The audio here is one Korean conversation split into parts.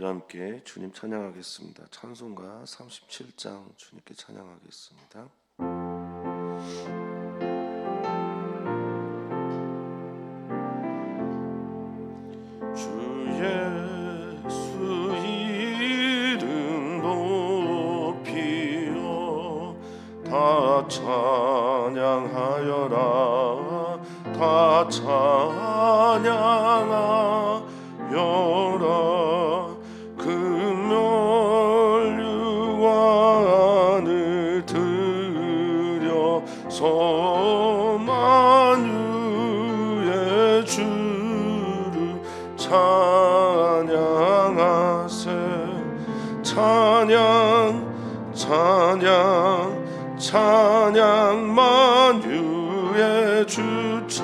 우리 함께 주님 찬양하겠습니다. 찬송가 37장 주님께 찬양하겠습니다. 주 예수 이름 높이어 다 찬양하여라. 다 찬양하여라. 금멸류와 하늘 들여서 만유의 주를 찬양하세. 찬양 찬양 찬양 만유의 주 찬양.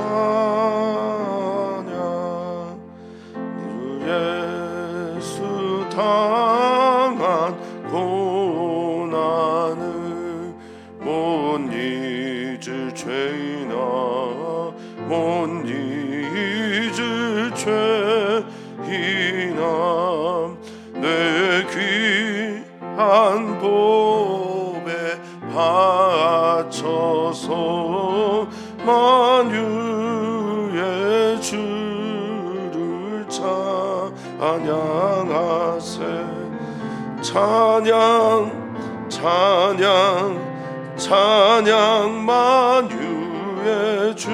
주 예수 당한 고난을 못 잊을 죄인아 못 잊을 죄인아 내 귀한 보배 바쳐서 만유의 주를 찬양하세. 찬양 찬양 찬양 만유의 주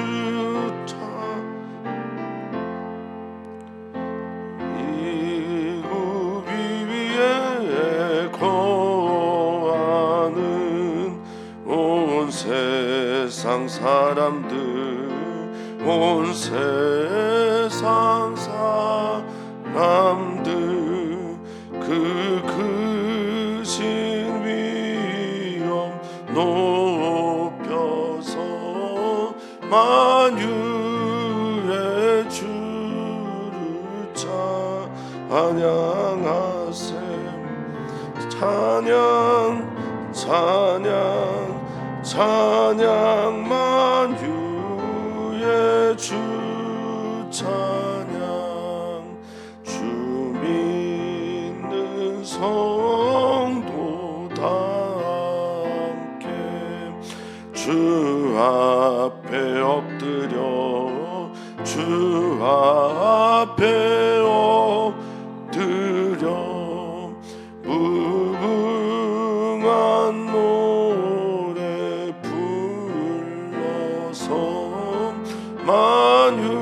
이굽 위에 거하는 온 세상 사람들 온 세상 사람들 그 크신 위엄 높여서 만유의 주를 찬양하세. 찬양 찬양 찬양 만유의 주 찬양. 주 믿는 성도 다 함께 주 앞에 엎드려 주 앞에 엎드려 무궁한 노래 불러서 만유의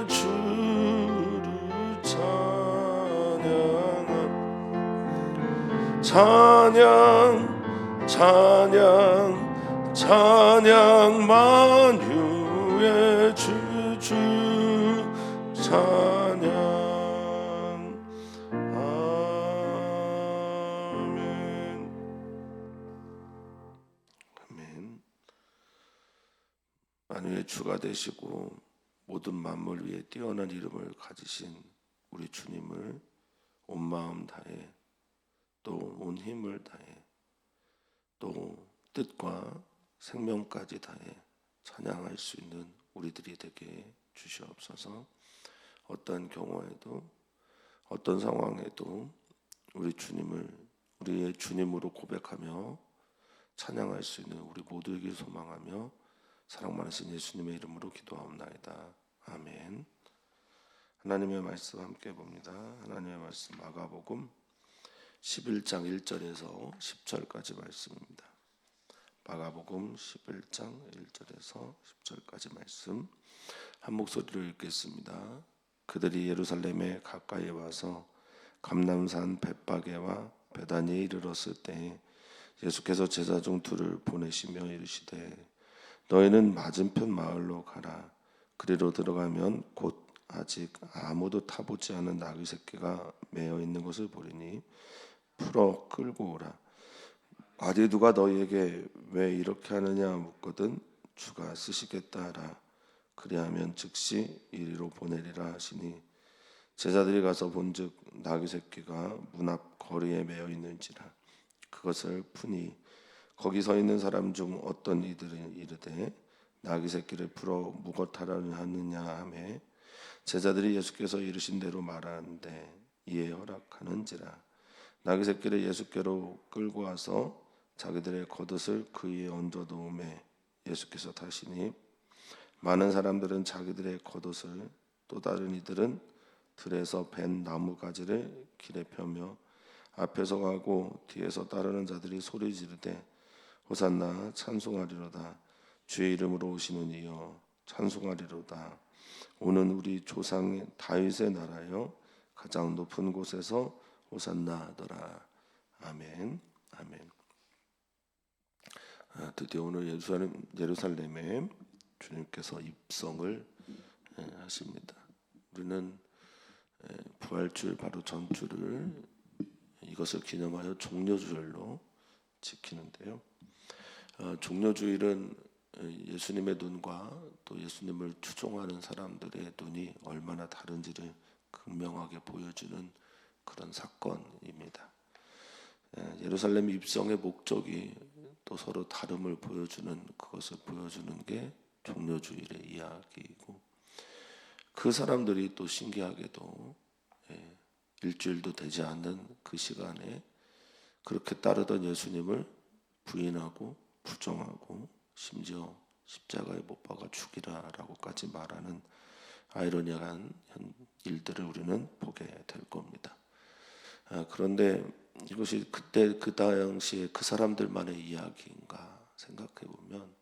주를 찬양 찬양 찬양 만유의 주 찬양. 아멘. 아멘. 만유의 주가 되시고 모든 만물 위에 뛰어난 이름을 가지신 우리 주님을 온 마음 다해 또 온 힘을 다해 또 뜻과 생명까지 다해 찬양할 수 있는 우리들이 되게 주시옵소서. 어떤 경우에도 어떤 상황에도 우리 주님을 우리의 주님으로 고백하며 찬양할 수 있는 우리 모두에게 소망하며 사랑 많으신 예수님의 이름으로 기도하옵나이다. 아멘. 하나님의 말씀 함께 봅니다. 하나님의 말씀 마가복음 11장 1절에서 10절까지 말씀입니다. 마가복음 11장 1절에서 10절까지 말씀 한 목소리로 읽겠습니다. 그들이 예루살렘에 가까이 와서 감람산 벳바게와 베다니에 이르렀을 때 예수께서 제자 중 둘을 보내시며 이르시되 너희는 맞은편 마을로 가라. 그리로 들어가면 곧 아직 아무도 타보지 않은 나귀 새끼가 매어 있는 것을 보리니 풀어 끌고 오라. 아디 누가 너희에게 왜 이렇게 하느냐 묻거든 주가 쓰시겠다 하라. 그리하면 즉시 이리로 보내리라 하시니 제자들이 가서 본즉 나귀 새끼가 문 앞 거리에 매어 있는지라. 그것을 푸니 거기 서 있는 사람 중 어떤 이들이 이르되 나귀 새끼를 풀어 묵어 타라 하느냐 하매 제자들이 예수께서 이르신 대로 말하는데 이에 허락하는지라. 나귀 새끼를 예수께로 끌고 와서 자기들의 겉옷을 그 위에 얹어 놓음에 예수께서 타시니 많은 사람들은 자기들의 겉옷을, 또 다른 이들은 들에서 벤 나무 가지를 길에 펴며 앞에서 가고 뒤에서 따르는 자들이 소리 지르되 호산나 찬송하리로다. 주의 이름으로 오시는 이여 찬송하리로다. 오는 우리 조상 다윗의 나라여 가장 높은 곳에서 호산나 하더라. 아멘. 아멘. 드디어 오늘 예루살렘에 주님께서 입성을 하십니다. 우리는 부활주일 바로 전주를 이것을 기념하여 종려주일로 지키는데요. 종려주일은 예수님의 눈과 또 예수님을 추종하는 사람들의 눈이 얼마나 다른지를 극명하게 보여주는 그런 사건입니다. 예루살렘 입성의 목적이 또 서로 다름을 보여주는, 그것을 보여주는 게 종려주일의 이야기이고, 그 사람들이 또 신기하게도 일주일도 되지 않는 그 시간에 그렇게 따르던 예수님을 부인하고 부정하고 심지어 십자가에 못 박아 죽이라라고까지 말하는 아이러니한 일들을 우리는 보게 될 겁니다. 그런데 이것이 그때 그 당시에 그 사람들만의 이야기인가 생각해 보면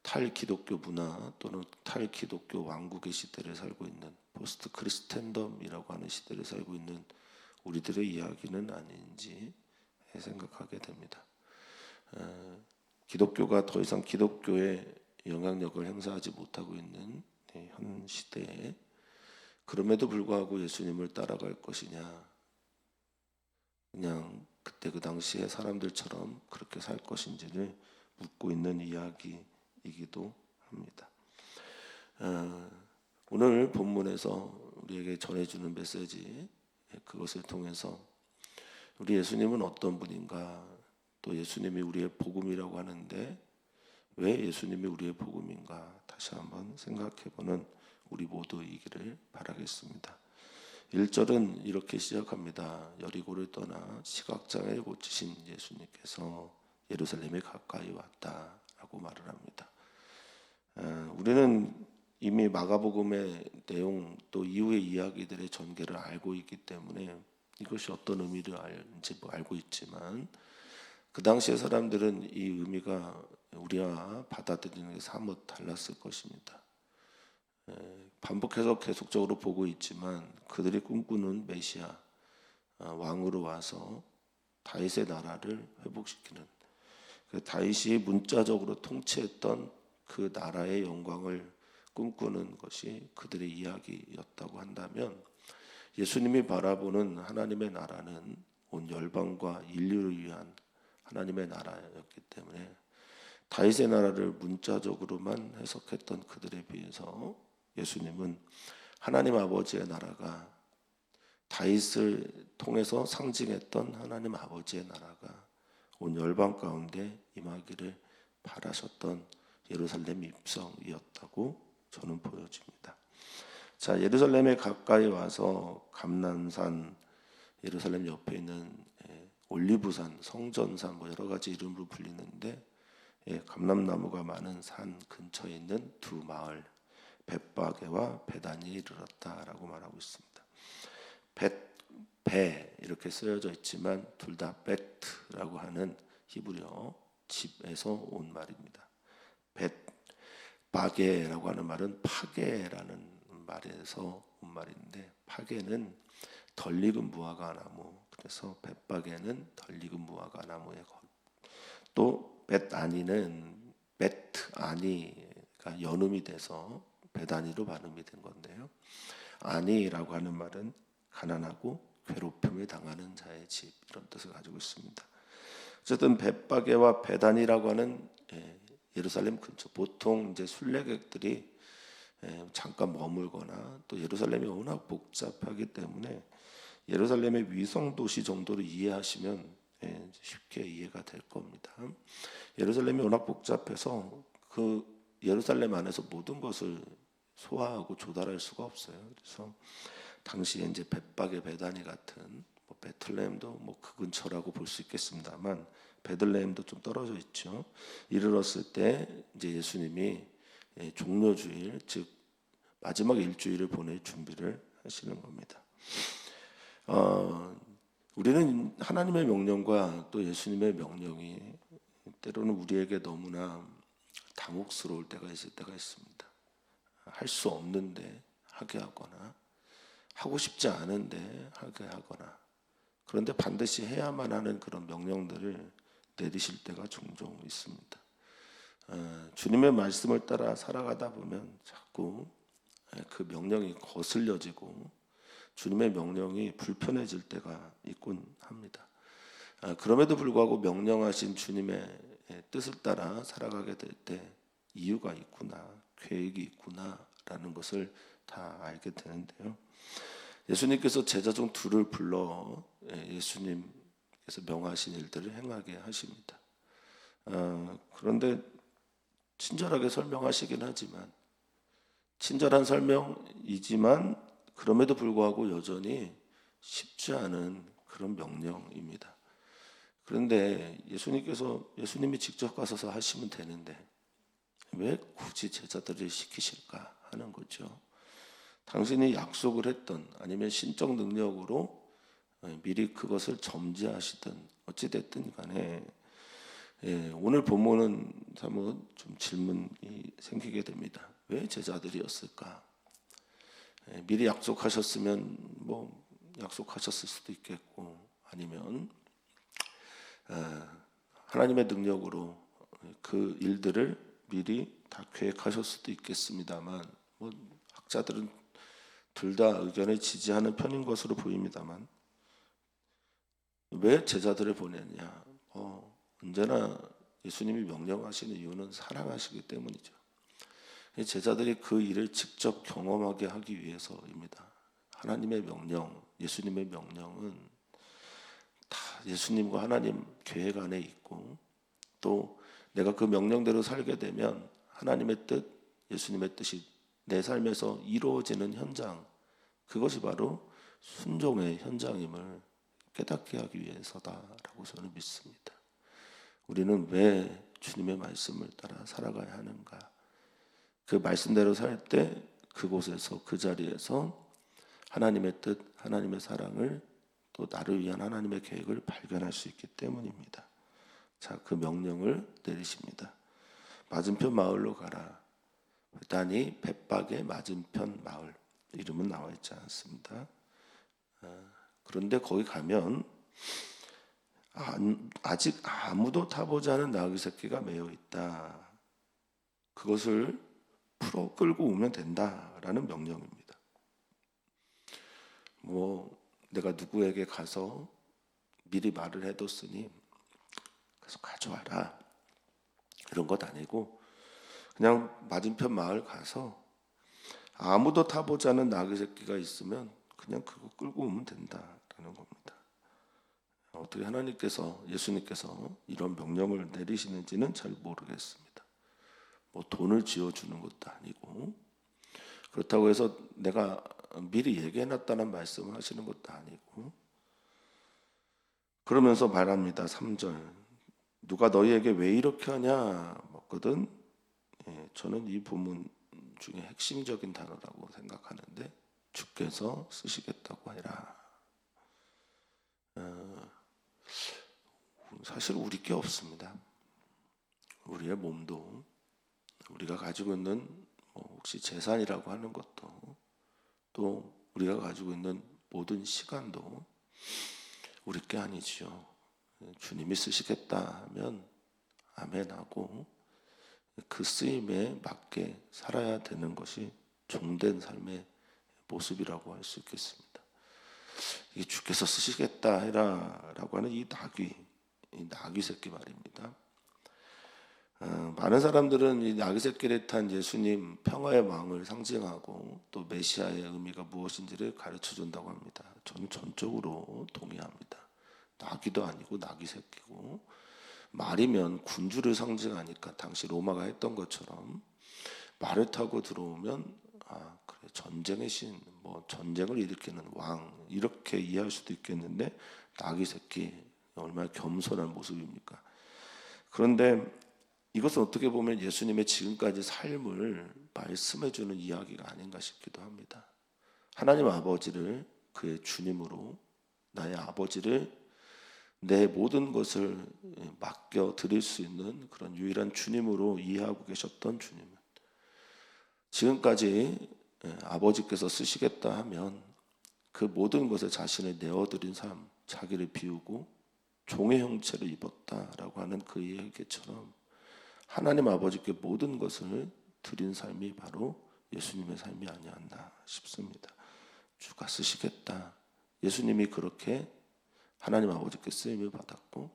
탈기독교 문화 또는 탈기독교 왕국의 시대를 살고 있는 포스트 크리스텐덤이라고 하는 시대를 살고 있는 우리들의 이야기는 아닌지 생각하게 됩니다. 기독교가 더 이상 기독교의 영향력을 행사하지 못하고 있는 현 시대에 그럼에도 불구하고 예수님을 따라갈 것이냐, 그냥 그때 그 당시에 사람들처럼 그렇게 살 것인지를 묻고 있는 이야기이기도 합니다. 오늘 본문에서 우리에게 전해주는 메시지, 그것을 통해서 우리 예수님은 어떤 분인가, 또 예수님이 우리의 복음이라고 하는데 왜 예수님이 우리의 복음인가 다시 한번 생각해보는 우리 모두이기를 바라겠습니다. 1절은 이렇게 시작합니다. 여리고를 떠나 시각장애를 고치신 예수님께서 예루살렘에 가까이 왔다라고 말을 합니다. 우리는 이미 마가복음의 내용 또 이후의 이야기들의 전개를 알고 있기 때문에 이것이 어떤 의미를 알고 있지만 그 당시의 사람들은 이 의미가 우리와 받아들이는 게 사뭇 달랐을 것입니다. 반복해서 계속적으로 보고 있지만 그들이 꿈꾸는 메시아 왕으로 와서 다윗의 나라를 회복시키는, 그 다윗이 문자적으로 통치했던 그 나라의 영광을 꿈꾸는 것이 그들의 이야기였다고 한다면 예수님이 바라보는 하나님의 나라는 온 열방과 인류를 위한 하나님의 나라였기 때문에 다윗의 나라를 문자적으로만 해석했던 그들에 비해서 예수님은 하나님 아버지의 나라가, 다윗을 통해서 상징했던 하나님 아버지의 나라가 온 열방 가운데 임하기를 바라셨던 예루살렘 입성이었다고 저는 보여집니다. 자, 예루살렘에 가까이 와서 감람산, 예루살렘 옆에 있는 올리브산, 성전산, 뭐 여러 가지 이름으로 불리는데 감람나무가 많은 산 근처에 있는 두 마을 벳바게와 베단에 이르렀다라고 말하고 있습니다. 배 이렇게 쓰여져 있지만 둘 다 베트라고 하는 히브리어 집에서 온 말입니다. 벳바게라고 하는 말은 파게라는 말에서 온 말인데, 파게는 덜 익은 무화과 나무, 그래서 벳바게는 덜 익은 무화과 나무의 것. 또 벳아니는 벳아니가 연음이 돼서 벳아니로 발음이 된 건데요. 아니라고 하는 말은 가난하고 괴롭힘을 당하는 자의 집, 이런 뜻을 가지고 있습니다. 어쨌든 벳바게와 벳아니라고 하는 예루살렘 근처, 보통 이제 순례객들이 잠깐 머물거나 또 예루살렘이 워낙 복잡하기 때문에 예루살렘의 위성 도시 정도로 이해하시면 쉽게 이해가 될 겁니다. 예루살렘이 워낙 복잡해서 그 예루살렘 안에서 모든 것을 소화하고 조달할 수가 없어요. 그래서 당시에 이제 벳박의 베다니 같은 뭐 베틀레헴도 뭐 그 근처라고 볼 수 있겠습니다만 베들레헴도 좀 떨어져 있죠. 이르렀을 때 이제 예수님이 종료주일 즉 마지막 일주일을 보낼 준비를 하시는 겁니다. 우리는 하나님의 명령과 또 예수님의 명령이 때로는 우리에게 너무나 당혹스러울 때가 있을 때가 있습니다. 할 수 없는데 하게 하거나 하고 싶지 않은데 하게 하거나 그런데 반드시 해야만 하는 그런 명령들을 내리실 때가 종종 있습니다. 주님의 말씀을 따라 살아가다 보면 자꾸 그 명령이 거슬려지고 주님의 명령이 불편해질 때가 있곤 합니다. 그럼에도 불구하고 명령하신 주님의 뜻을 따라 살아가게 될 때 이유가 있구나, 계획이 있구나라는 것을 다 알게 되는데요. 예수님께서 제자 중 둘을 불러 예수님께서 명하신 일들을 행하게 하십니다. 그런데 친절하게 설명하시긴 하지만 친절한 설명이지만 그럼에도 불구하고 여전히 쉽지 않은 그런 명령입니다. 그런데 예수님이 직접 가서서 하시면 되는데 왜 굳이 제자들을 시키실까 하는 거죠. 당신이 약속을 했던 아니면 신적 능력으로 미리 그것을 점지하시든 어찌됐든 간에 오늘 본문은 사뭇 좀 질문이 생기게 됩니다. 왜 제자들이었을까? 미리 약속하셨으면 뭐 약속하셨을 수도 있겠고 아니면 하나님의 능력으로 그 일들을 미리 다 계획하실 수도 있겠습니다만 뭐 학자들은 둘 다 의견을 지지하는 편인 것으로 보입니다만 왜 제자들을 보냈냐? 언제나 예수님이 명령하시는 이유는 사랑하시기 때문이죠. 제자들이 그 일을 직접 경험하게 하기 위해서입니다. 하나님의 명령, 예수님의 명령은 다 예수님과 하나님 계획 안에 있고 또 내가 그 명령대로 살게 되면 하나님의 뜻, 예수님의 뜻이 내 삶에서 이루어지는 현장, 그것이 바로 순종의 현장임을 깨닫게 하기 위해서다라고 저는 믿습니다. 우리는 왜 주님의 말씀을 따라 살아가야 하는가? 그 말씀대로 살 때 그곳에서 그 자리에서 하나님의 뜻, 하나님의 사랑을 또 나를 위한 하나님의 계획을 발견할 수 있기 때문입니다. 자, 그 명령을 내리십니다. 맞은편 마을로 가라. 베다니 벳박의 맞은편 마을 이름은 나와 있지 않습니다. 그런데 거기 가면 아직 아무도 타보지 않은 나귀 새끼가 매여 있다. 그것을 풀어 끌고 오면 된다라는 명령입니다. 뭐 내가 누구에게 가서 미리 말을 해뒀으니 그래서 가져와라 이런 것 아니고 그냥 맞은편 마을 가서 아무도 타보지 않은 나귀 새끼가 있으면 그냥 그거 끌고 오면 된다라는 겁니다. 어떻게 하나님께서 예수님께서 이런 명령을 내리시는지는 잘 모르겠습니다. 뭐 돈을 지어주는 것도 아니고 그렇다고 해서 내가 미리 얘기해놨다는 말씀을 하시는 것도 아니고 그러면서 말합니다. 3절 누가 너희에게 왜 이렇게 하냐 묻거든. 저는 이 본문 중에 핵심적인 단어라고 생각하는데 주께서 쓰시겠다고 해라. 사실 우리 게 없습니다. 우리의 몸도 우리가 가지고 있는 혹시 재산이라고 하는 것도 또 우리가 가지고 있는 모든 시간도 우리 게 아니지요. 주님이 쓰시겠다 하면 아멘하고 그 쓰임에 맞게 살아야 되는 것이 종된 삶의 모습이라고 할 수 있겠습니다. 이 주께서 쓰시겠다 해라라고 하는 이 나귀 새끼 말입니다. 많은 사람들은 이 나귀 새끼를 탄 예수님 평화의 왕을 상징하고 또 메시아의 의미가 무엇인지를 가르쳐 준다고 합니다. 저는 전적으로 동의합니다. 나귀도 아니고 나귀 새끼고 말이면 군주를 상징하니까 당시 로마가 했던 것처럼 말을 타고 들어오면 그래 전쟁의 신 뭐 전쟁을 일으키는 왕 이렇게 이해할 수도 있겠는데 나귀 새끼 얼마나 겸손한 모습입니까? 그런데 이것은 어떻게 보면 예수님의 지금까지 삶을 말씀해주는 이야기가 아닌가 싶기도 합니다. 하나님 아버지를 그의 주님으로, 나의 아버지를 내 모든 것을 맡겨 드릴 수 있는 그런 유일한 주님으로 이해하고 계셨던 주님은 지금까지 아버지께서 쓰시겠다 하면 그 모든 것에 자신을 내어드린 삶, 자기를 비우고 종의 형체를 입었다라고 하는 그 얘기처럼 하나님 아버지께 모든 것을 드린 삶이 바로 예수님의 삶이 아니었나 싶습니다. 주가 쓰시겠다. 예수님이 그렇게 하나님 아버지께 쓰임을 받았고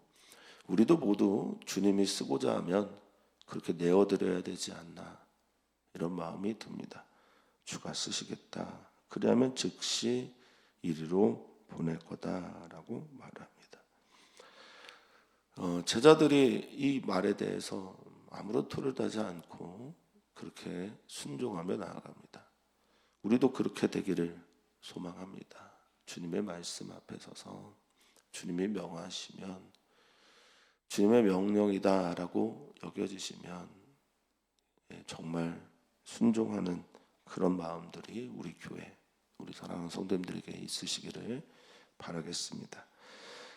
우리도 모두 주님이 쓰고자 하면 그렇게 내어드려야 되지 않나 이런 마음이 듭니다. 주가 쓰시겠다. 그리하면 즉시 이리로 보낼 거다라고 말합니다. 제자들이 이 말에 대해서 아무런 토를 하지 않고 그렇게 순종하며 나아갑니다. 우리도 그렇게 되기를 소망합니다. 주님의 말씀 앞에 서서 주님이 명하시면 주님의 명령이다라고 여겨지시면 정말 순종하는 그런 마음들이 우리 교회, 우리 사랑하는 성도님들에게 있으시기를 바라겠습니다.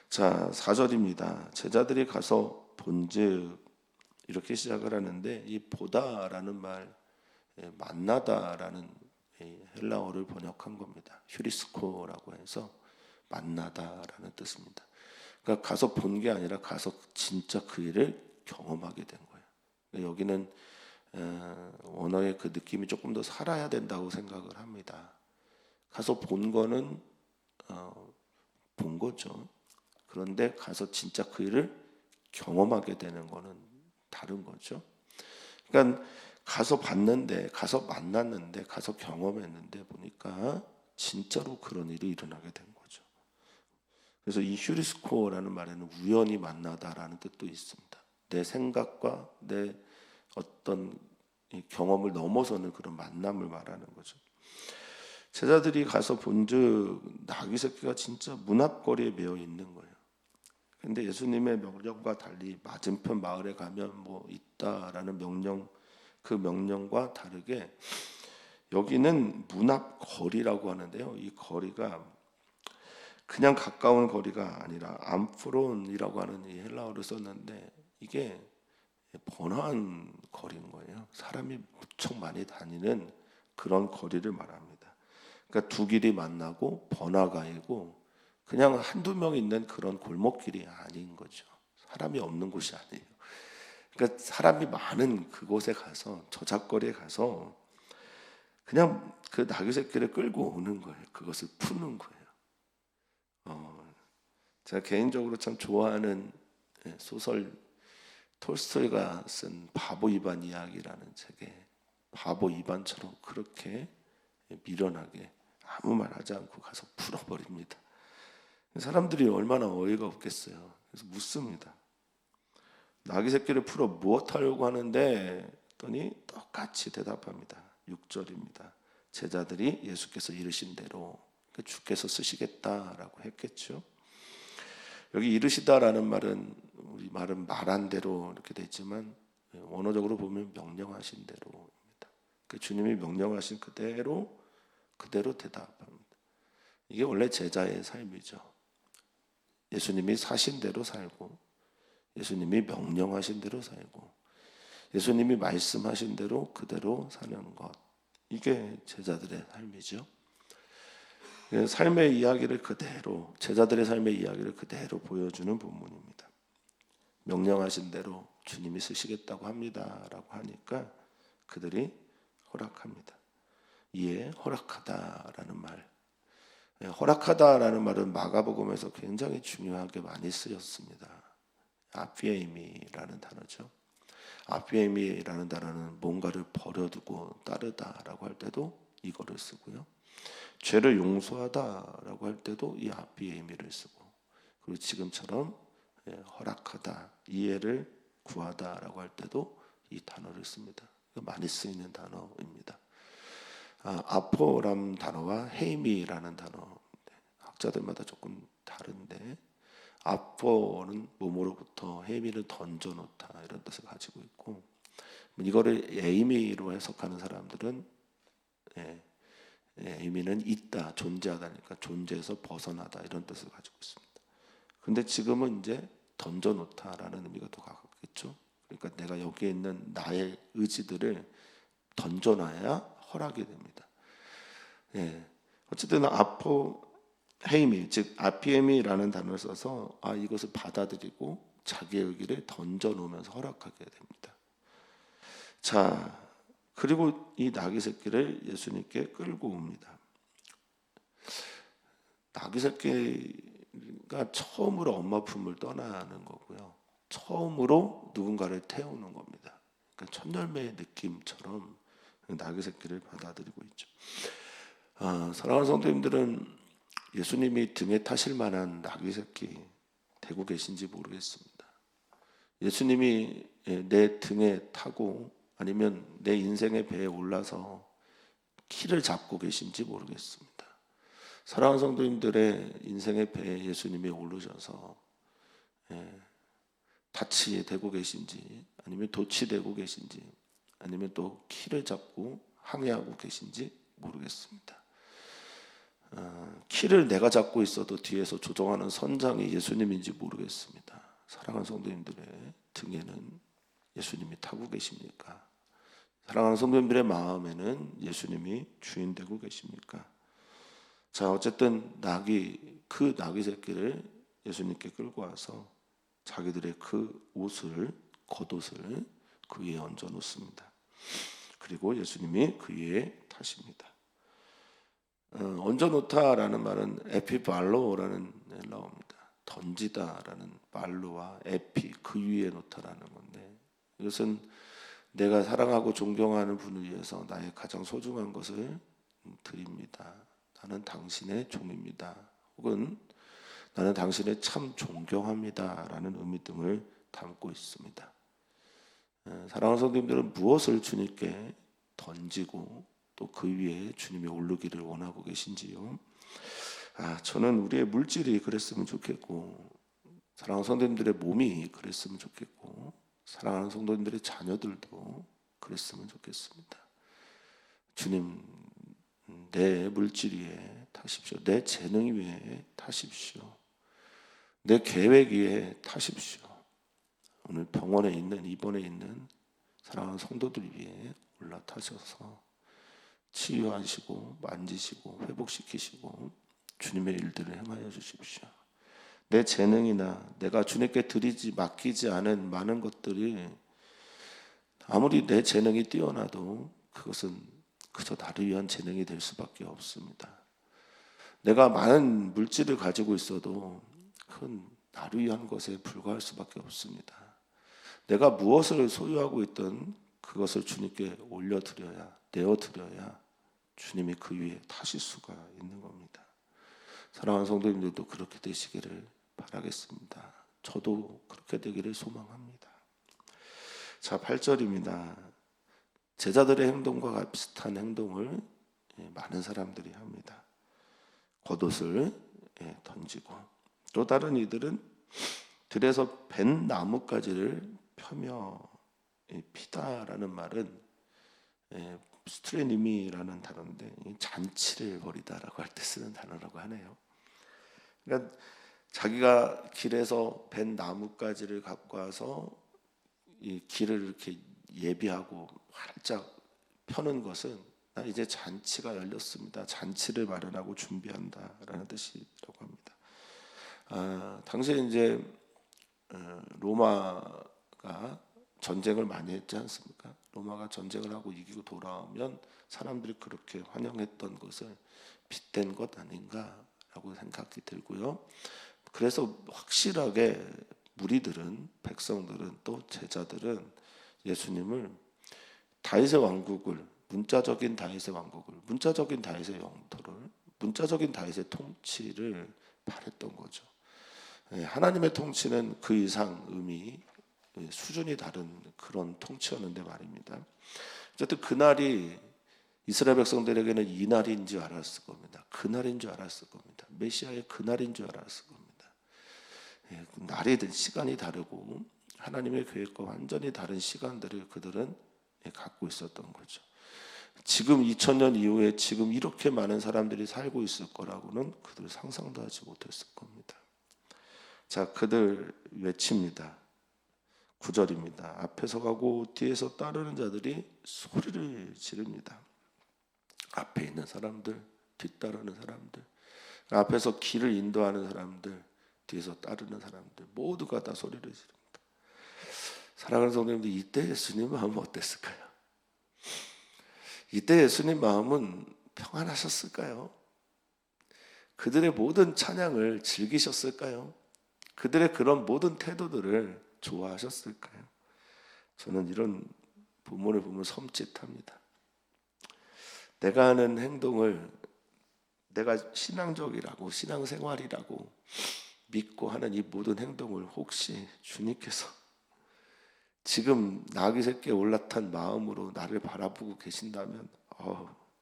자, 4절입니다. 제자들이 가서 본즉 이렇게 시작을 하는데 이 보다라는 말, 만나다라는 헬라어를 번역한 겁니다. 휴리스코라고 해서 만나다라는 뜻입니다. 그러니까 가서 본 게 아니라 가서 진짜 그 일을 경험하게 된 거예요. 그러니까 여기는 원어의 그 느낌이 조금 더 살아야 된다고 생각을 합니다. 가서 본 거는 본 거죠. 그런데 가서 진짜 그 일을 경험하게 되는 거는 다른 거죠. 그러니까 가서 봤는데, 가서 만났는데, 가서 경험했는데 보니까 진짜로 그런 일이 일어나게 된 거죠. 그래서 이 휴리스코라는 말에는 우연히 만나다라는 뜻도 있습니다. 내 생각과 내 어떤 경험을 넘어서는 그런 만남을 말하는 거죠. 제자들이 가서 본즉 나귀 새끼가 진짜 문 앞거리에 메어 있는 거예요. 근데 예수님의 명령과 달리 맞은편 마을에 가면 뭐 있다라는 명령, 그 명령과 다르게 여기는 문 앞 거리라고 하는데요. 이 거리가 그냥 가까운 거리가 아니라 암프론이라고 하는 이 헬라어를 썼는데 이게 번화한 거리인 거예요. 사람이 무척 많이 다니는 그런 거리를 말합니다. 그러니까 두 길이 만나고 번화가이고 그냥 한두 명 있는 그런 골목길이 아닌 거죠. 사람이 없는 곳이 아니에요. 그러니까 사람이 많은 그곳에 가서 저작거리에 가서 그냥 그 나귀 새끼를 끌고 오는 거예요. 그것을 푸는 거예요. 제가 개인적으로 참 좋아하는 소설 톨스토이가 쓴 바보 이반 이야기라는 책에 바보 이반처럼 그렇게 미련하게 아무 말 하지 않고 가서 풀어버립니다. 사람들이 얼마나 어이가 없겠어요. 그래서 묻습니다. 나귀 새끼를 풀어 무엇 하려고 하는데 했더니 똑같이 대답합니다. 6절입니다. 제자들이 예수께서 이르신 대로 주께서 쓰시겠다라고 했겠죠. 여기 이르시다라는 말은 우리 말은 말한 대로 이렇게 돼 있지만 원어적으로 보면 명령하신 대로입니다. 주님이 명령하신 그대로 대답합니다. 이게 원래 제자의 삶이죠. 예수님이 사신 대로 살고 예수님이 명령하신 대로 살고 예수님이 말씀하신 대로 그대로 사는 것. 이게 제자들의 삶이죠. 삶의 이야기를 그대로, 제자들의 삶의 이야기를 그대로 보여주는 본문입니다. 명령하신 대로 주님이 쓰시겠다고 합니다라고 하니까 그들이 허락합니다. 이에 허락하다라는 말, 허락하다라는 말은 마가복음에서 굉장히 중요하게 많이 쓰였습니다. 아피에이미라는 단어죠. 아피에이미라는 단어는 뭔가를 버려두고 따르다라고 할 때도 이거를 쓰고요. 죄를 용서하다라고 할 때도 이 아피에이미를 쓰고, 그리고 지금처럼 허락하다, 이해를 구하다라고 할 때도 이 단어를 씁니다. 많이 쓰이는 단어입니다. 아포라는 단어와 헤이미라는 단어, 학자들마다 조금 다른데, 아포는 몸으로부터, 헤이미는 던져놓다 이런 뜻을 가지고 있고, 이거를 에이미로 해석하는 사람들은 에이미는 있다, 존재하다니까 존재에서 벗어나다 이런 뜻을 가지고 있습니다. 근데 지금은 이제 던져놓다라는 의미가 더 가깝겠죠. 그러니까 내가 여기에 있는 나의 의지들을 던져놔야 허락이 됩니다. 어쨌든 아포 헤이미, 즉 아피에미라는 단어를 써서 이것을 받아들이고 자기의 의기를 던져놓으면서 허락하게 됩니다. 자, 그리고 이 나귀 새끼를 예수님께 끌고 옵니다. 나귀 새끼가 처음으로 엄마 품을 떠나는 거고요. 처음으로 누군가를 태우는 겁니다. 그러니까 첫 열매의 느낌처럼 나귀 새끼를 받아들이고 있죠. 사랑하는 성도님들은 예수님이 등에 타실 만한 나귀 새끼 되고 계신지 모르겠습니다. 예수님이 내 등에 타고 아니면 내 인생의 배에 올라서 키를 잡고 계신지 모르겠습니다. 사랑하는 성도님들의 인생의 배에 예수님이 오르셔서 닻이 되고 계신지 아니면 돛이 되고 계신지 아니면 또 키를 잡고 항해하고 계신지 모르겠습니다. 키를 내가 잡고 있어도 뒤에서 조종하는 선장이 예수님인지 모르겠습니다. 사랑하는 성도님들의 등에는 예수님이 타고 계십니까? 사랑하는 성도님들의 마음에는 예수님이 주인 되고 계십니까? 자, 어쨌든 그 나귀 새끼를 예수님께 끌고 와서 자기들의 그 겉옷을 그 위에 얹어 놓습니다. 그리고 예수님이 그 위에 타십니다. 얹어 놓다라는 말은 에피발로라는 나옵니다. 던지다라는 발로와 에피, 그 위에 놓다라는 건데, 이것은 내가 사랑하고 존경하는 분을 위해서 나의 가장 소중한 것을 드립니다. 나는 당신의 종입니다. 혹은 나는 당신을 참 존경합니다 라는 의미 등을 담고 있습니다. 사랑하는 성도님들은 무엇을 주님께 던지고 또 그 위에 주님이 오르기를 원하고 계신지요? 저는 우리의 물질이 그랬으면 좋겠고, 사랑하는 성도님들의 몸이 그랬으면 좋겠고, 사랑하는 성도님들의 자녀들도 그랬으면 좋겠습니다. 주님, 내 물질 위에 타십시오. 내 재능 위에 타십시오. 내 계획 위에 타십시오. 오늘 병원에 있는, 입원해 있는 사랑하는 성도들 위에 올라타셔서 치유하시고 만지시고 회복시키시고 주님의 일들을 행하여 주십시오. 내 재능이나 내가 주님께 맡기지 않은 많은 것들이 아무리 내 재능이 뛰어나도 그것은 그저 나를 위한 재능이 될 수밖에 없습니다. 내가 많은 물질을 가지고 있어도 그건 나를 위한 것에 불과할 수밖에 없습니다. 내가 무엇을 소유하고 있든 그것을 주님께 올려드려야, 내어드려야 주님이 그 위에 타실 수가 있는 겁니다. 사랑하는 성도님들도 그렇게 되시기를 바라겠습니다. 저도 그렇게 되기를 소망합니다. 자, 8절입니다. 제자들의 행동과 비슷한 행동을 많은 사람들이 합니다. 겉옷을 던지고, 또 다른 이들은 들에서 벤 나뭇가지를 펴며, 피다라는 말은 스트레니미라는 단어인데 잔치를 벌이다라고 할 때 쓰는 단어라고 하네요. 그러니까 자기가 길에서 벤 나뭇가지를 갖고 와서 이 길을 이렇게 예비하고 활짝 펴는 것은 나 이제 잔치가 열렸습니다. 잔치를 마련하고 준비한다라는 뜻이라고 합니다. 당시에 이제 로마가 전쟁을 많이 했지 않습니까? 로마가 전쟁을 하고 이기고 돌아오면 사람들이 그렇게 환영했던 것을 빗댄 것 아닌가라고 생각이 들고요. 그래서 확실하게 무리들은, 백성들은, 또 제자들은 예수님을 다윗의 왕국을, 문자적인 다윗의 왕국을, 문자적인 다윗의 영토를, 문자적인 다윗의 통치를 바랬던 거죠. 하나님의 통치는 그 이상 의미, 수준이 다른 그런 통치였는데 말입니다. 어쨌든 그날이 이스라엘 백성들에게는 이날인 줄 알았을 겁니다. 그날인 줄 알았을 겁니다. 메시아의 그날인 줄 알았을 겁니다. 날이든 시간이 다르고 하나님의 계획과 완전히 다른 시간들을 그들은 갖고 있었던 거죠. 지금 2000년 이후에 지금 이렇게 많은 사람들이 살고 있을 거라고는 그들 상상도 하지 못했을 겁니다. 자, 그들 외칩니다. 9절입니다. 앞에서 가고 뒤에서 따르는 자들이 소리를 지릅니다. 앞에 있는 사람들, 뒤따르는 사람들, 앞에서 길을 인도하는 사람들, 뒤에서 따르는 사람들 모두가 다 소리를 지릅니다. 사랑하는 성도님들, 이때 예수님 마음은 어땠을까요? 이때 예수님 마음은 평안하셨을까요? 그들의 모든 찬양을 즐기셨을까요? 그들의 그런 모든 태도들을 좋아하셨을까요? 저는 이런 본문을 보면 섬찟합니다. 내가 하는 행동을 내가 신앙적이라고 신앙생활이라고 믿고 하는 이 모든 행동을 혹시 주님께서 지금 나귀 새끼에 올라탄 마음으로 나를 바라보고 계신다면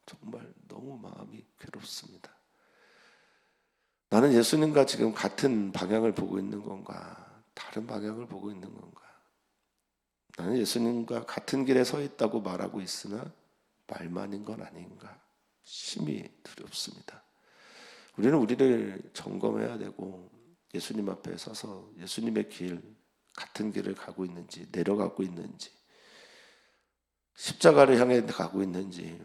정말 너무 마음이 괴롭습니다. 나는 예수님과 지금 같은 방향을 보고 있는 건가? 다른 방향을 보고 있는 건가? 나는 예수님과 같은 길에 서 있다고 말하고 있으나 말만인 건 아닌가? 심히 두렵습니다. 우리는 우리를 점검해야 되고 예수님 앞에 서서 예수님의 길, 같은 길을 가고 있는지, 내려가고 있는지, 십자가를 향해 가고 있는지,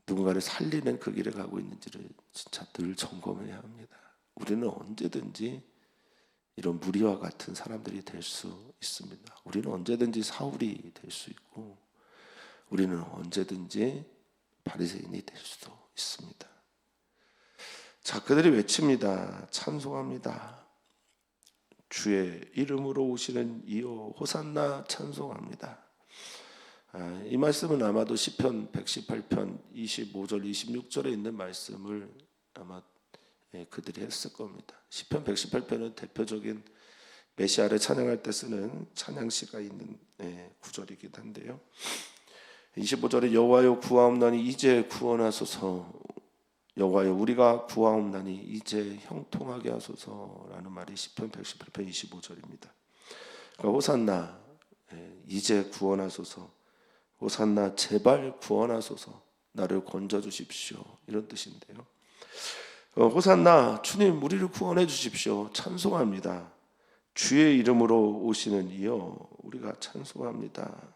누군가를 살리는 그 길을 가고 있는지를 진짜 늘 점검해야 합니다. 우리는 언제든지 이런 무리와 같은 사람들이 될 수 있습니다. 우리는 언제든지 사울이 될 수 있고 우리는 언제든지 바리새인이 될 수도 있습니다. 자, 그들이 외칩니다. 찬송합니다. 주의 이름으로 오시는 이여 호산나 찬송합니다. 이 말씀은 아마도 시편 118편 25절 26절에 있는 말씀을 아마 그들이 했을 겁니다. 시편 118편은 대표적인 메시아를 찬양할 때 쓰는 찬양시가 있는 구절이긴 한데요. 25절에 여호와여 구하옵나니 이제 구원하소서, 여호와여 우리가 구하옵나니 이제 형통하게 하소서라는 말이 시편 118편 25절입니다. 그러니까 호산나, 이제 구원하소서, 호산나 제발 구원하소서, 나를 건져 주십시오, 이런 뜻인데요. 호산나, 주님 우리를 구원해 주십시오, 찬송합니다. 주의 이름으로 오시는 이여 우리가 찬송합니다.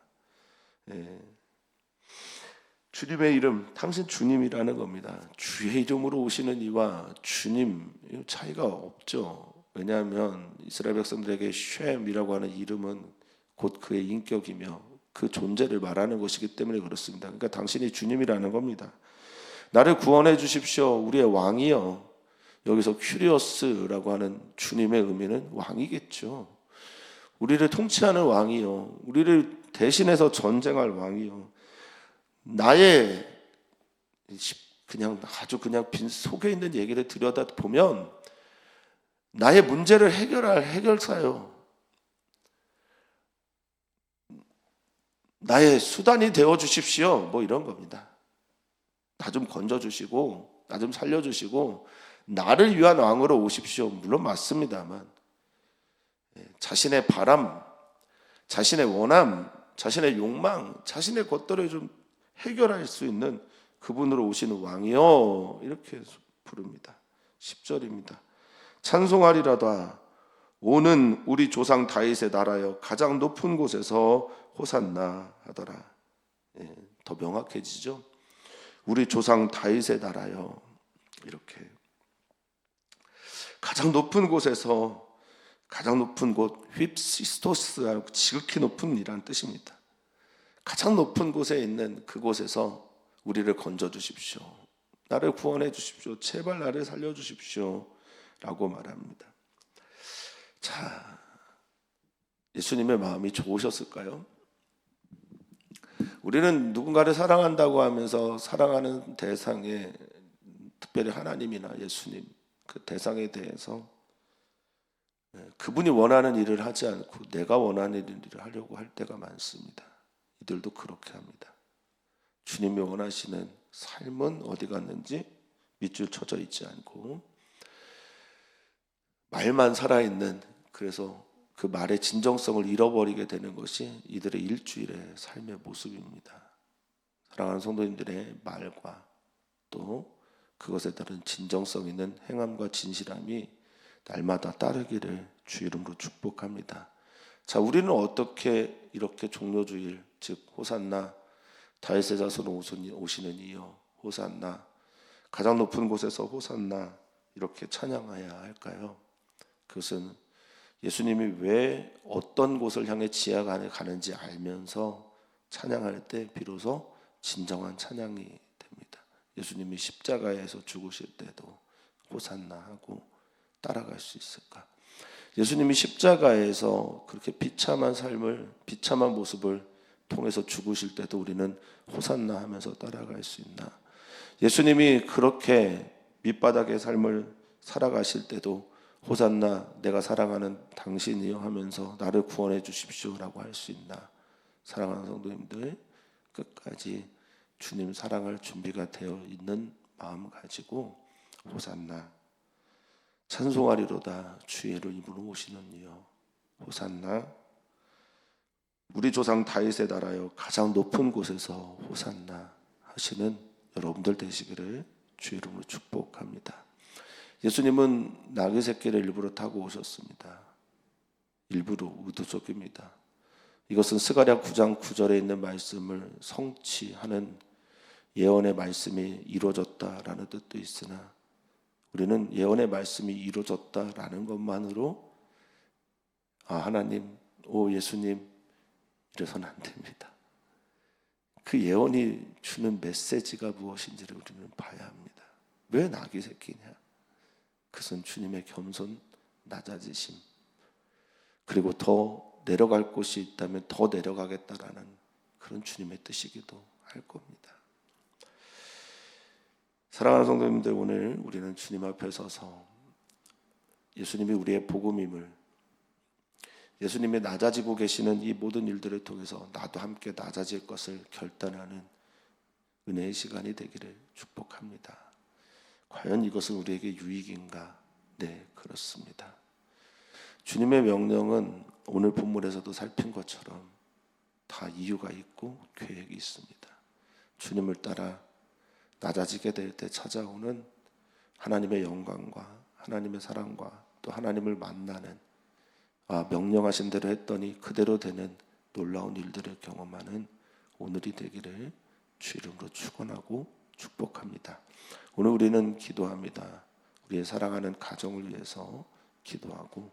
주님의 이름, 당신 주님이라는 겁니다. 주의 이름으로 오시는 이와 주님 차이가 없죠. 왜냐하면 이스라엘 백성들에게 쉔이라고 하는 이름은 곧 그의 인격이며 그 존재를 말하는 것이기 때문에 그렇습니다. 그러니까 당신이 주님이라는 겁니다. 나를 구원해 주십시오, 우리의 왕이여. 여기서 큐리오스라고 하는 주님의 의미는 왕이겠죠. 우리를 통치하는 왕이요, 우리를 대신해서 전쟁할 왕이요, 나의 그냥 아주 그냥 빈 속에 있는 얘기를 들여다 보면 나의 문제를 해결할 해결사요, 나의 수단이 되어 주십시오, 뭐 이런 겁니다. 나 좀 건져 주시고 나 좀 살려 주시고 나를 위한 왕으로 오십시오. 물론 맞습니다만 자신의 바람, 자신의 원함, 자신의 욕망, 자신의 것들을 좀 해결할 수 있는 그분으로 오시는 왕이요, 이렇게 부릅니다. 10절입니다. 찬송하리라다 오는 우리 조상 다윗의 나라여 가장 높은 곳에서 호산나 하더라. 더 명확해지죠. 우리 조상 다윗의 나라여, 이렇게 가장 높은 곳에서, 가장 높은 곳, 휩시스토스하고 지극히 높은 이란 뜻입니다. 가장 높은 곳에 있는 그곳에서 우리를 건져 주십시오, 나를 구원해 주십시오, 제발 나를 살려 주십시오 라고 말합니다. 자, 예수님의 마음이 좋으셨을까요? 우리는 누군가를 사랑한다고 하면서 사랑하는 대상에, 특별히 하나님이나 예수님, 그 대상에 대해서 그분이 원하는 일을 하지 않고 내가 원하는 일을 하려고 할 때가 많습니다. 이들도 그렇게 합니다. 주님이 원하시는 삶은 어디 갔는지 밑줄 쳐져 있지 않고 말만 살아있는, 그래서 그 말의 진정성을 잃어버리게 되는 것이 이들의 일주일의 삶의 모습입니다. 사랑하는 성도님들의 말과 또 그것에 따른 진정성 있는 행함과 진실함이 날마다 따르기를 주 이름으로 축복합니다. 자, 우리는 어떻게 이렇게 종료주일, 즉 호산나 다윗의 자손 오시는 이여 호산나, 가장 높은 곳에서 호산나 이렇게 찬양해야 할까요? 그것은 예수님이 왜 어떤 곳을 향해 지하간에 가는지 알면서 찬양할 때 비로소 진정한 찬양이 됩니다. 예수님이 십자가에서 죽으실 때도 호산나 하고 따라갈 수 있을까? 예수님이 십자가에서 그렇게 비참한 삶을, 비참한 모습을 통해서 죽으실 때도 우리는 호산나 하면서 따라갈 수 있나? 예수님이 그렇게 밑바닥의 삶을 살아가실 때도 호산나 내가 사랑하는 당신이여 하면서 나를 구원해 주십시오라고 할 수 있나? 사랑하는 성도님들, 끝까지 주님 사랑할 준비가 되어 있는 마음 가지고 호산나 찬송하리로다 주의 이름으로 오시는 이여 호산나, 우리 조상 다윗의 나라여 가장 높은 곳에서 호산나 하시는 여러분들 되시기를 주의 이름으로 축복합니다. 예수님은 나귀 새끼를 일부러 타고 오셨습니다. 일부러, 의도적입니다. 이것은 스가랴 9장 9절에 있는 말씀을 성취하는 예언의 말씀이 이루어졌다라는 뜻도 있으나 우리는 예언의 말씀이 이루어졌다라는 것만으로 하나님, 예수님 이래서는 안 됩니다. 그 예언이 주는 메시지가 무엇인지를 우리는 봐야 합니다. 왜 나귀 새끼냐? 그것은 주님의 겸손, 낮아지심, 그리고 더 내려갈 곳이 있다면 더 내려가겠다라는 그런 주님의 뜻이기도 할 겁니다. 사랑하는 성도님들, 오늘 우리는 주님 앞에 서서 예수님이 우리의 복음임을, 예수님이 낮아지고 계시는 이 모든 일들을 통해서 나도 함께 낮아질 것을 결단하는 은혜의 시간이 되기를 축복합니다. 과연 이것은 우리에게 유익인가? 네, 그렇습니다. 주님의 명령은 오늘 본문에서도 살핀 것처럼 다 이유가 있고 계획이 있습니다. 주님을 따라 낮아지게 될 때 찾아오는 하나님의 영광과 하나님의 사랑과 또 하나님을 만나는, 명령하신 대로 했더니 그대로 되는 놀라운 일들을 경험하는 오늘이 되기를 주 이름으로 축원하고 축복합니다. 오늘 우리는 기도합니다. 우리의 사랑하는 가정을 위해서 기도하고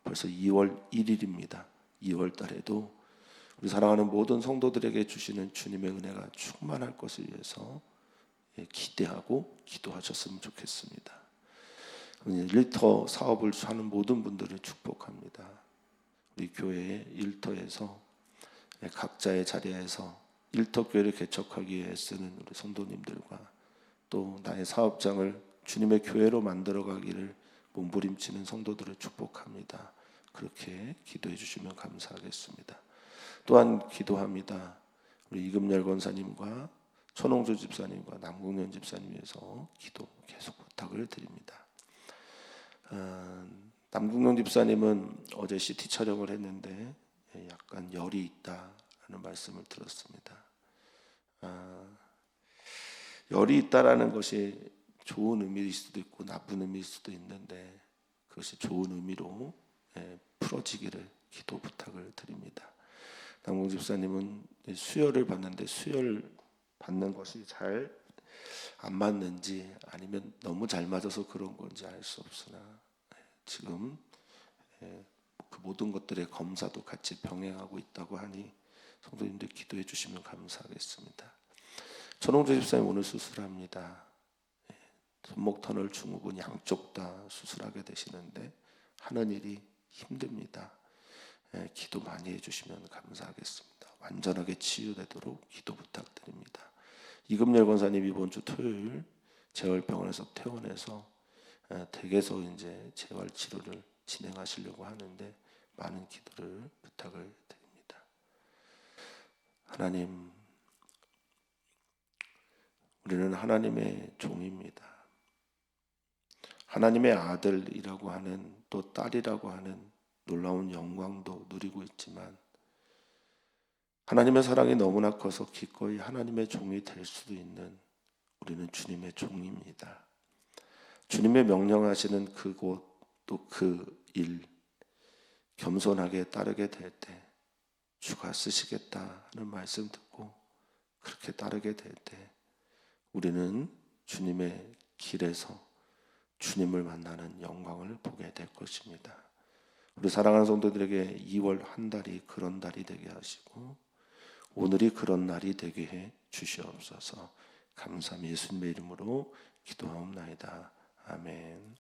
벌써 2월 1일입니다. 2월 달에도 우리 사랑하는 모든 성도들에게 주시는 주님의 은혜가 충만할 것을 위해서 기대하고 기도하셨으면 좋겠습니다. 일터 사업을 하는 모든 분들을 축복합니다. 우리 교회의 일터에서 각자의 자리에서 일터 교회를 개척하기 위해 쓰는 우리 성도님들과 또 나의 사업장을 주님의 교회로 만들어가기를 몸부림치는 성도들을 축복합니다. 그렇게 기도해 주시면 감사하겠습니다. 또한 기도합니다. 우리 이금열 권사님과 천홍조 집사님과 남궁현 집사님 위해서 기도 계속 부탁을 드립니다. 남궁현 집사님은 어제 CT 촬영을 했는데 약간 열이 있다라는 말씀을 들었습니다. 열이 있다라는 것이 좋은 의미일 수도 있고 나쁜 의미일 수도 있는데 그것이 좋은 의미로 풀어지기를 기도 부탁을 드립니다. 남궁 집사님은 수혈을 받는데 수혈 받는 것이 잘 안 맞는지 아니면 너무 잘 맞아서 그런 건지 알 수 없으나 지금 그 모든 것들의 검사도 같이 병행하고 있다고 하니 성도님들 기도해 주시면 감사하겠습니다. 천홍조 집사님 오늘 수술합니다. 손목 터널 증후군 양쪽 다 수술하게 되시는데 하는 일이 힘듭니다. 기도 많이 해주시면 감사하겠습니다. 완전하게 치유되도록 기도 부탁드립니다. 이금열 권사님 이번 주 토요일 재활병원에서 퇴원해서 댁에서 이제 재활 치료를 진행하시려고 하는데 많은 기도를 부탁을 드립니다. 하나님, 우리는 하나님의 종입니다. 하나님의 아들이라고 하는, 또 딸이라고 하는 놀라운 영광도 누리고 있지만 하나님의 사랑이 너무나 커서 기꺼이 하나님의 종이 될 수도 있는 우리는 주님의 종입니다. 주님의 명령하시는 그곳 또 그 일 겸손하게 따르게 될 때 주가 쓰시겠다 하는 말씀 듣고 그렇게 따르게 될 때 우리는 주님의 길에서 주님을 만나는 영광을 보게 될 것입니다. 우리 사랑하는 성도들에게 2월 한 달이 그런 달이 되게 하시고 오늘이 그런 날이 되게 해 주시옵소서. 감사함 예수님의 이름으로 기도하옵나이다. 아멘.